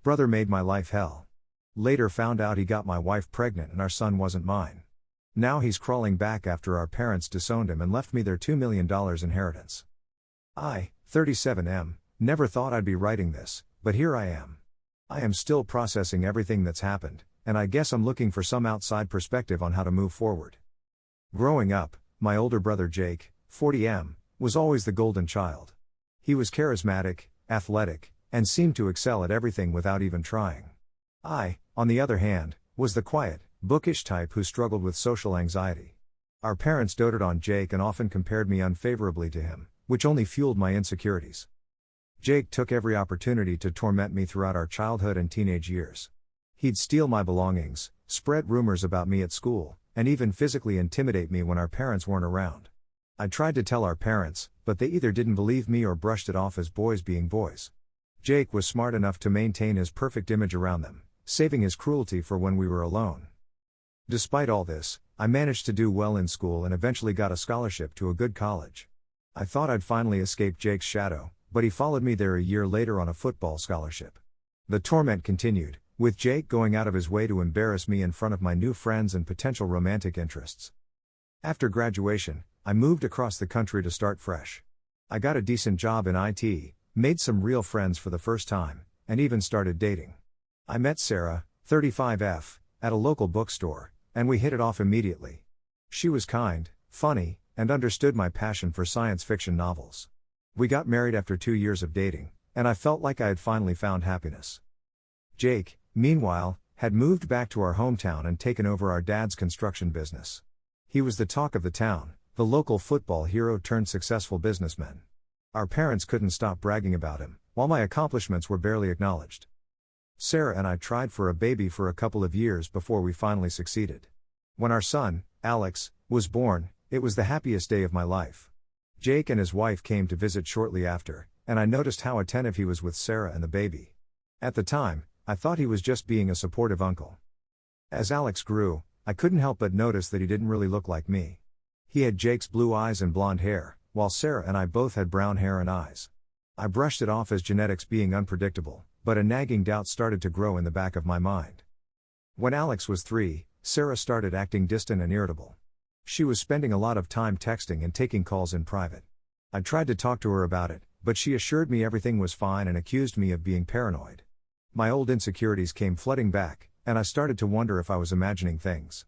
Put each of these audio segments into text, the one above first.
Brother made my life hell. Later found out he got my wife pregnant and our son wasn't mine. Now he's crawling back after our parents disowned him and left me their $2 million inheritance. I, 37M, never thought I'd be writing this, but here I am. I am still processing everything that's happened, and I guess I'm looking for some outside perspective on how to move forward. Growing up, my older brother Jake, 40M, was always the golden child. He was charismatic, athletic, and seemed to excel at everything without even trying. I, on the other hand, was the quiet, bookish type who struggled with social anxiety. Our parents doted on Jake and often compared me unfavorably to him, which only fueled my insecurities. Jake took every opportunity to torment me throughout our childhood and teenage years. He'd steal my belongings, spread rumors about me at school, and even physically intimidate me when our parents weren't around. I tried to tell our parents, but they either didn't believe me or brushed it off as boys being boys. Jake was smart enough to maintain his perfect image around them, saving his cruelty for when we were alone. Despite all this, I managed to do well in school and eventually got a scholarship to a good college. I thought I'd finally escape Jake's shadow, but he followed me there a year later on a football scholarship. The torment continued, with Jake going out of his way to embarrass me in front of my new friends and potential romantic interests. After graduation, I moved across the country to start fresh. I got a decent job in IT, made some real friends for the first time, and even started dating. I met Sarah, 35F, at a local bookstore, and we hit it off immediately. She was kind, funny, and understood my passion for science fiction novels. We got married after 2 years of dating, and I felt like I had finally found happiness. Jake, meanwhile, had moved back to our hometown and taken over our dad's construction business. He was the talk of the town, the local football hero turned successful businessman. Our parents couldn't stop bragging about him, while my accomplishments were barely acknowledged. Sarah and I tried for a baby for a couple of years before we finally succeeded. When our son, Alex, was born, it was the happiest day of my life. Jake and his wife came to visit shortly after, and I noticed how attentive he was with Sarah and the baby. At the time, I thought he was just being a supportive uncle. As Alex grew, I couldn't help but notice that he didn't really look like me. He had Jake's blue eyes and blonde hair, while Sarah and I both had brown hair and eyes. I brushed it off as genetics being unpredictable, but a nagging doubt started to grow in the back of my mind. When Alex was 3, Sarah started acting distant and irritable. She was spending a lot of time texting and taking calls in private. I tried to talk to her about it, but she assured me everything was fine and accused me of being paranoid. My old insecurities came flooding back, and I started to wonder if I was imagining things.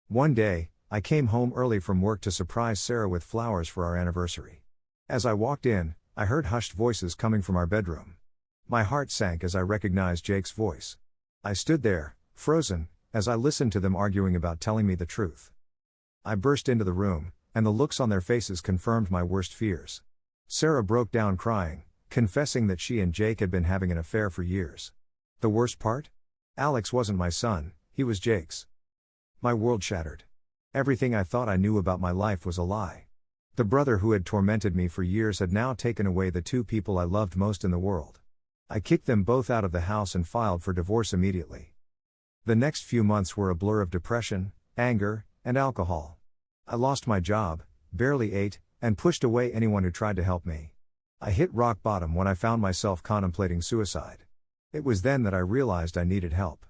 One day, I came home early from work to surprise Sarah with flowers for our anniversary. As I walked in, I heard hushed voices coming from our bedroom. My heart sank as I recognized Jake's voice. I stood there, frozen, as I listened to them arguing about telling me the truth. I burst into the room, and the looks on their faces confirmed my worst fears. Sarah broke down crying, confessing that she and Jake had been having an affair for years. The worst part? Alex wasn't my son, he was Jake's. My world shattered. Everything I thought I knew about my life was a lie. The brother who had tormented me for years had now taken away the 2 people I loved most in the world. I kicked them both out of the house and filed for divorce immediately. The next few months were a blur of depression, anger, and alcohol. I lost my job, barely ate, and pushed away anyone who tried to help me. I hit rock bottom when I found myself contemplating suicide. It was then that I realized I needed help.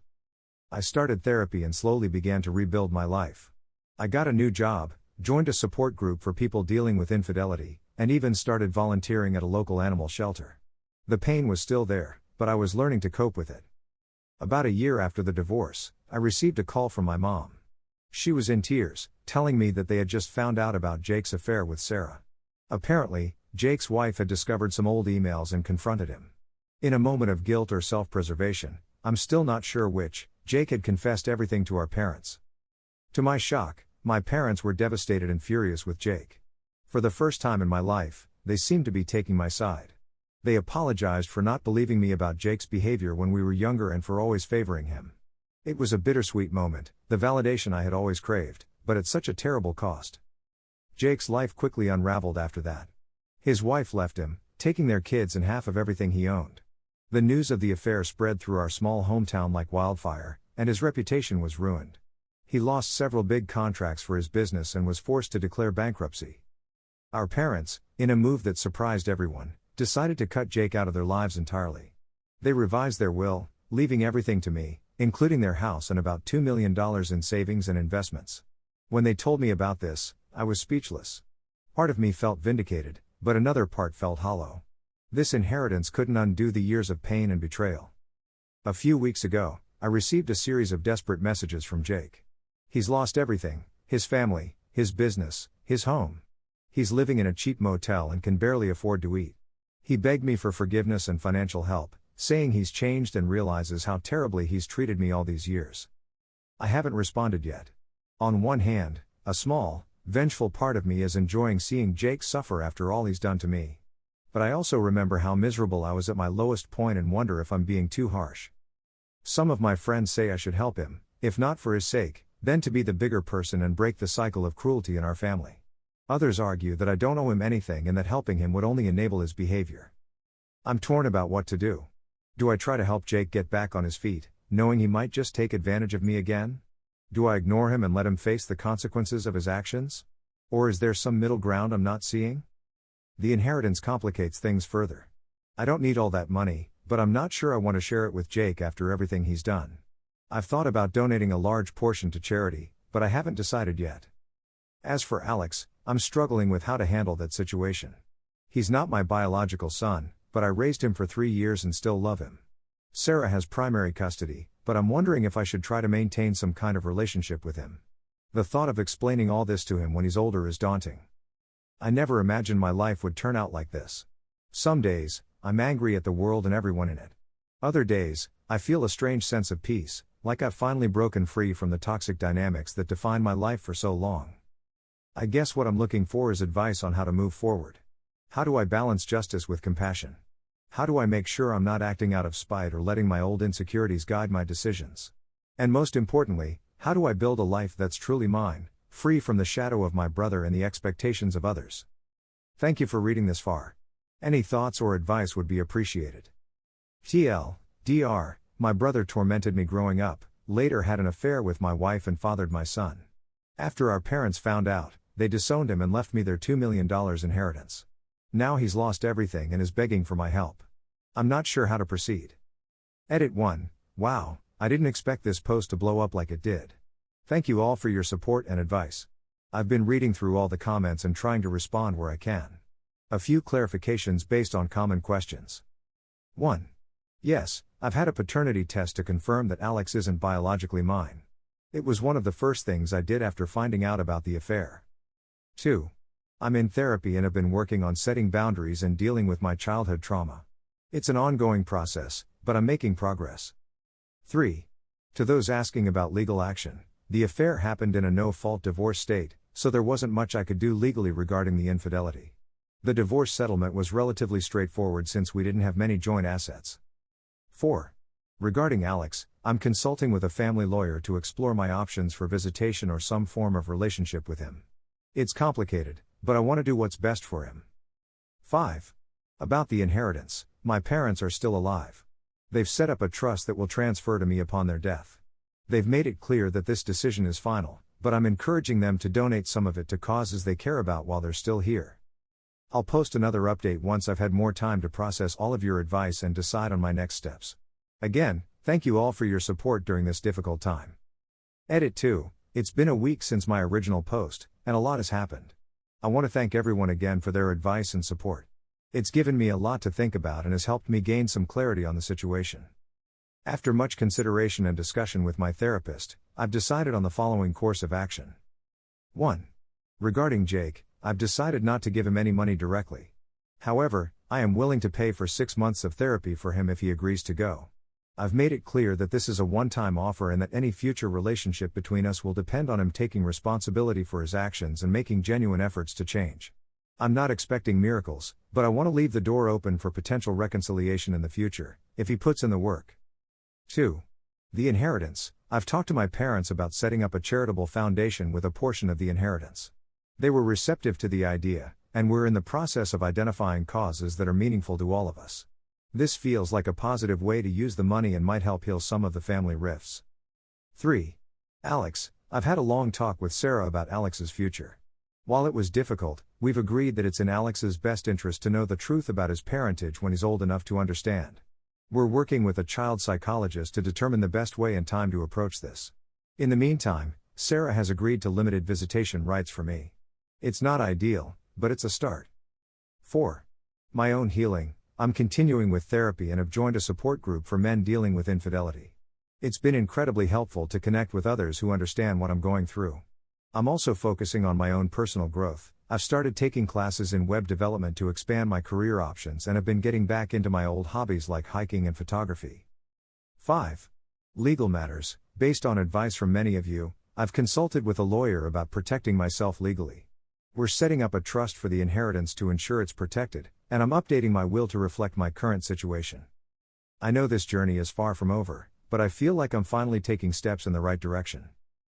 I started therapy and slowly began to rebuild my life. I got a new job, joined a support group for people dealing with infidelity, and even started volunteering at a local animal shelter. The pain was still there, but I was learning to cope with it. About a year after the divorce, I received a call from my mom. She was in tears, telling me that they had just found out about Jake's affair with Sarah. Apparently, Jake's wife had discovered some old emails and confronted him. In a moment of guilt or self-preservation, I'm still not sure which, Jake had confessed everything to our parents. To my shock, my parents were devastated and furious with Jake. For the first time in my life, they seemed to be taking my side. They apologized for not believing me about Jake's behavior when we were younger and for always favoring him. It was a bittersweet moment, the validation I had always craved, but at such a terrible cost. Jake's life quickly unraveled after that. His wife left him, taking their kids and half of everything he owned. The news of the affair spread through our small hometown like wildfire, and his reputation was ruined. He lost several big contracts for his business and was forced to declare bankruptcy. Our parents, in a move that surprised everyone, decided to cut Jake out of their lives entirely. They revised their will, leaving everything to me, including their house and about $2 million in savings and investments. When they told me about this, I was speechless. Part of me felt vindicated, but another part felt hollow. This inheritance couldn't undo the years of pain and betrayal. A few weeks ago, I received a series of desperate messages from Jake. He's lost everything: his family, his business, his home. He's living in a cheap motel and can barely afford to eat. He begged me for forgiveness and financial help, saying he's changed and realizes how terribly he's treated me all these years. I haven't responded yet. On one hand, a small, vengeful part of me is enjoying seeing Jake suffer after all he's done to me. But I also remember how miserable I was at my lowest point and wonder if I'm being too harsh. Some of my friends say I should help him, if not for his sake, then to be the bigger person and break the cycle of cruelty in our family. Others argue that I don't owe him anything and that helping him would only enable his behavior. I'm torn about what to do. Do I try to help Jake get back on his feet, knowing he might just take advantage of me again? Do I ignore him and let him face the consequences of his actions? Or is there some middle ground I'm not seeing? The inheritance complicates things further. I don't need all that money, but I'm not sure I want to share it with Jake after everything he's done. I've thought about donating a large portion to charity, but I haven't decided yet. As for Alex, I'm struggling with how to handle that situation. He's not my biological son, but I raised him for 3 years and still love him. Sarah has primary custody, but I'm wondering if I should try to maintain some kind of relationship with him. The thought of explaining all this to him when he's older is daunting. I never imagined my life would turn out like this. Some days, I'm angry at the world and everyone in it. Other days, I feel a strange sense of peace, like I've finally broken free from the toxic dynamics that define my life for so long. I guess what I'm looking for is advice on how to move forward. How do I balance justice with compassion? How do I make sure I'm not acting out of spite or letting my old insecurities guide my decisions? And most importantly, how do I build a life that's truly mine, free from the shadow of my brother and the expectations of others? Thank you for reading this far. Any thoughts or advice would be appreciated. TLDR, my brother tormented me growing up, later had an affair with my wife and fathered my son. After our parents found out, they disowned him and left me their $2 million inheritance. Now he's lost everything and is begging for my help. I'm not sure how to proceed. Edit 1. Wow, I didn't expect this post to blow up like it did. Thank you all for your support and advice. I've been reading through all the comments and trying to respond where I can. A few clarifications based on common questions. 1. Yes, I've had a paternity test to confirm that Alex isn't biologically mine. It was one of the first things I did after finding out about the affair. 2. I'm in therapy and have been working on setting boundaries and dealing with my childhood trauma. It's an ongoing process, but I'm making progress. 3. To those asking about legal action, the affair happened in a no-fault divorce state, so there wasn't much I could do legally regarding the infidelity. The divorce settlement was relatively straightforward since we didn't have many joint assets. 4. Regarding Alex, I'm consulting with a family lawyer to explore my options for visitation or some form of relationship with him. It's complicated, but I want to do what's best for him. 5. About the inheritance, my parents are still alive. They've set up a trust that will transfer to me upon their death. They've made it clear that this decision is final, but I'm encouraging them to donate some of it to causes they care about while they're still here. I'll post another update once I've had more time to process all of your advice and decide on my next steps. Again, thank you all for your support during this difficult time. Edit 2. It's been a week since my original post, and a lot has happened. I want to thank everyone again for their advice and support. It's given me a lot to think about and has helped me gain some clarity on the situation. After much consideration and discussion with my therapist, I've decided on the following course of action. 1. Regarding Jake, I've decided not to give him any money directly. However, I am willing to pay for 6 months of therapy for him if he agrees to go. I've made it clear that this is a one-time offer and that any future relationship between us will depend on him taking responsibility for his actions and making genuine efforts to change. I'm not expecting miracles, but I want to leave the door open for potential reconciliation in the future, if he puts in the work. 2. The inheritance. I've talked to my parents about setting up a charitable foundation with a portion of the inheritance. They were receptive to the idea, and we're in the process of identifying causes that are meaningful to all of us. This feels like a positive way to use the money and might help heal some of the family rifts. 3. Alex. I've had a long talk with Sarah about Alex's future. While it was difficult, we've agreed that it's in Alex's best interest to know the truth about his parentage when he's old enough to understand. We're working with a child psychologist to determine the best way and time to approach this. In the meantime, Sarah has agreed to limited visitation rights for me. It's not ideal, but it's a start. 4. My own healing. I'm continuing with therapy and have joined a support group for men dealing with infidelity. It's been incredibly helpful to connect with others who understand what I'm going through. I'm also focusing on my own personal growth. I've started taking classes in web development to expand my career options and have been getting back into my old hobbies like hiking and photography. 5. Legal matters. Based on advice from many of you, I've consulted with a lawyer about protecting myself legally. We're setting up a trust for the inheritance to ensure it's protected, and I'm updating my will to reflect my current situation. I know this journey is far from over, but I feel like I'm finally taking steps in the right direction.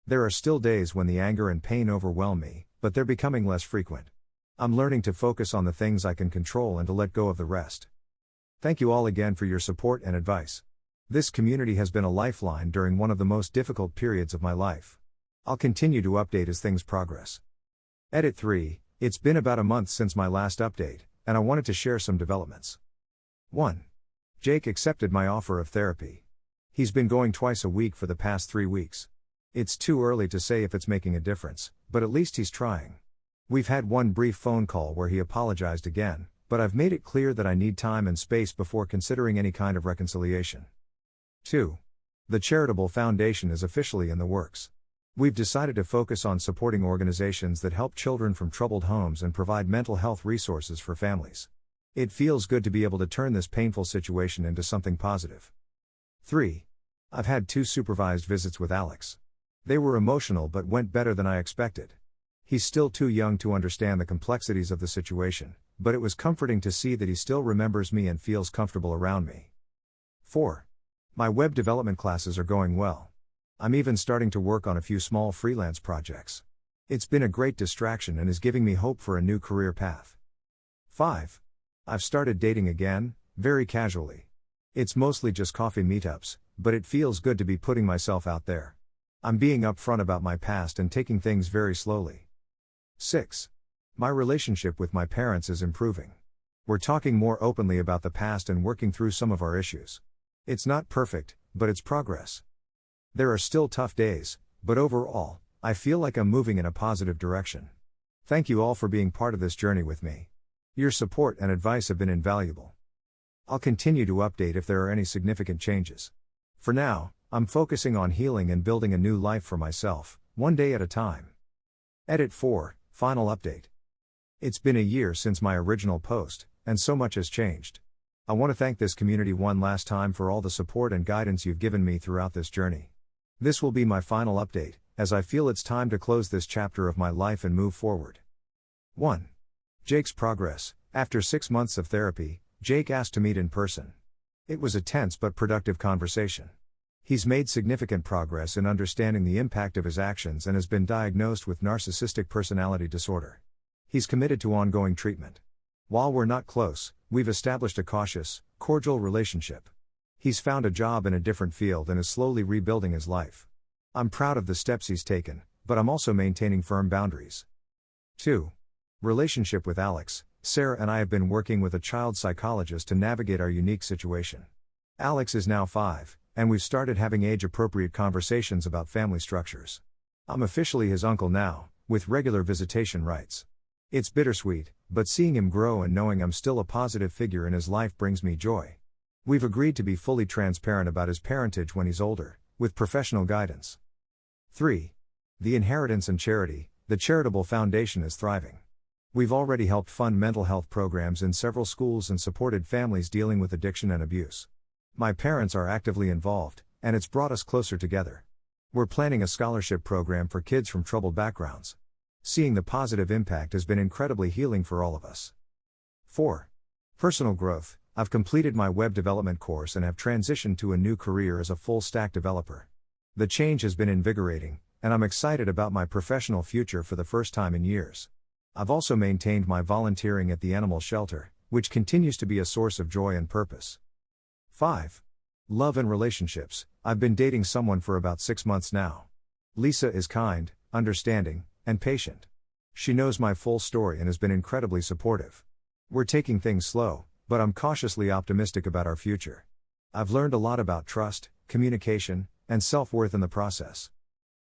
There are still days when the anger and pain overwhelm me, but they're becoming less frequent. I'm learning to focus on the things I can control and to let go of the rest. Thank you all again for your support and advice. This community has been a lifeline during one of the most difficult periods of my life. I'll continue to update as things progress. Edit 3. It's been about a month since my last update, and I wanted to share some developments. 1. Jake accepted my offer of therapy. He's been going twice a week for the past 3 weeks. It's too early to say if it's making a difference, but at least he's trying. We've had one brief phone call where he apologized again, but I've made it clear that I need time and space before considering any kind of reconciliation. 2. The charitable foundation is officially in the works. We've decided to focus on supporting organizations that help children from troubled homes and provide mental health resources for families. It feels good to be able to turn this painful situation into something positive. 3. I've had 2 supervised visits with Alex. They were emotional but went better than I expected. He's still too young to understand the complexities of the situation, but it was comforting to see that he still remembers me and feels comfortable around me. 4. My web development classes are going well. I'm even starting to work on a few small freelance projects. It's been a great distraction and is giving me hope for a new career path. 5. I've started dating again, very casually. It's mostly just coffee meetups, but it feels good to be putting myself out there. I'm being upfront about my past and taking things very slowly. 6. My relationship with my parents is improving. We're talking more openly about the past and working through some of our issues. It's not perfect, but it's progress. There are still tough days, but overall, I feel like I'm moving in a positive direction. Thank you all for being part of this journey with me. Your support and advice have been invaluable. I'll continue to update if there are any significant changes. For now, I'm focusing on healing and building a new life for myself, one day at a time. Edit 4, Final Update. It's been a year since my original post, and so much has changed. I want to thank this community one last time for all the support and guidance you've given me throughout this journey. This will be my final update, as I feel it's time to close this chapter of my life and move forward. 1. Jake's progress. After 6 months of therapy, Jake asked to meet in person. It was a tense but productive conversation. He's made significant progress in understanding the impact of his actions and has been diagnosed with narcissistic personality disorder. He's committed to ongoing treatment. While we're not close, we've established a cautious, cordial relationship. He's found a job in a different field and is slowly rebuilding his life. I'm proud of the steps he's taken, but I'm also maintaining firm boundaries. 2. Relationship with Alex. Sarah and I have been working with a child psychologist to navigate our unique situation. Alex is now 5, and we've started having age-appropriate conversations about family structures. I'm officially his uncle now, with regular visitation rights. It's bittersweet, but seeing him grow and knowing I'm still a positive figure in his life brings me joy. We've agreed to be fully transparent about his parentage when he's older, with professional guidance. 3. The inheritance and charity. The charitable foundation is thriving. We've already helped fund mental health programs in several schools and supported families dealing with addiction and abuse. My parents are actively involved, and it's brought us closer together. We're planning a scholarship program for kids from troubled backgrounds. Seeing the positive impact has been incredibly healing for all of us. 4. Personal growth. I've completed my web development course and have transitioned to a new career as a full-stack developer. The change has been invigorating, and I'm excited about my professional future for the first time in years. I've also maintained my volunteering at the animal shelter, which continues to be a source of joy and purpose. 5. Love and relationships. I've been dating someone for about 6 months now. Lisa is kind, understanding, and patient. She knows my full story and has been incredibly supportive. We're taking things slow, but I'm cautiously optimistic about our future. I've learned a lot about trust, communication, and self-worth in the process.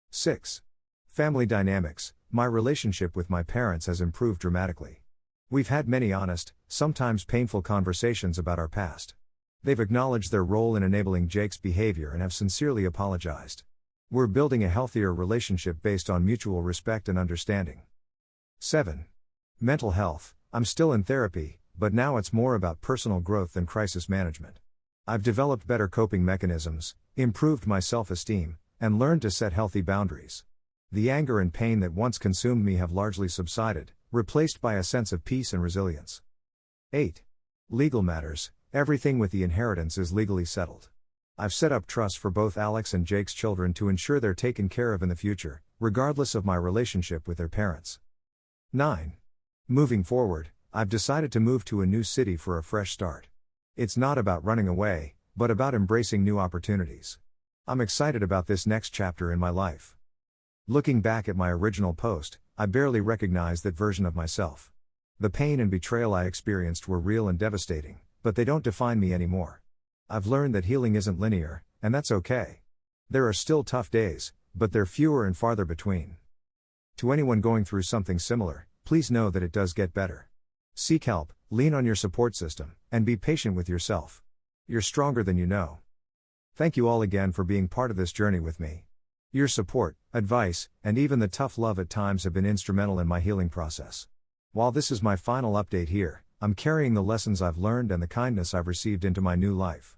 6. Family dynamics. My relationship with my parents has improved dramatically. We've had many honest, sometimes painful conversations about our past. They've acknowledged their role in enabling Jake's behavior and have sincerely apologized. We're building a healthier relationship based on mutual respect and understanding. 7. Mental health. I'm still in therapy, but now it's more about personal growth than crisis management. I've developed better coping mechanisms, improved my self-esteem, and learned to set healthy boundaries. The anger and pain that once consumed me have largely subsided, replaced by a sense of peace and resilience. 8. Legal matters. Everything with the inheritance is legally settled. I've set up trusts for both Alex and Jake's children to ensure they're taken care of in the future, regardless of my relationship with their parents. 9. Moving forward, I've decided to move to a new city for a fresh start. It's not about running away, but about embracing new opportunities. I'm excited about this next chapter in my life. Looking back at my original post, I barely recognized that version of myself. The pain and betrayal I experienced were real and devastating, but they don't define me anymore. I've learned that healing isn't linear, and that's okay. There are still tough days, but they're fewer and farther between. To anyone going through something similar, please know that it does get better. Seek help, lean on your support system, and be patient with yourself. You're stronger than you know. Thank you all again for being part of this journey with me. Your support, advice, and even the tough love at times have been instrumental in my healing process. While this is my final update here, I'm carrying the lessons I've learned and the kindness I've received into my new life.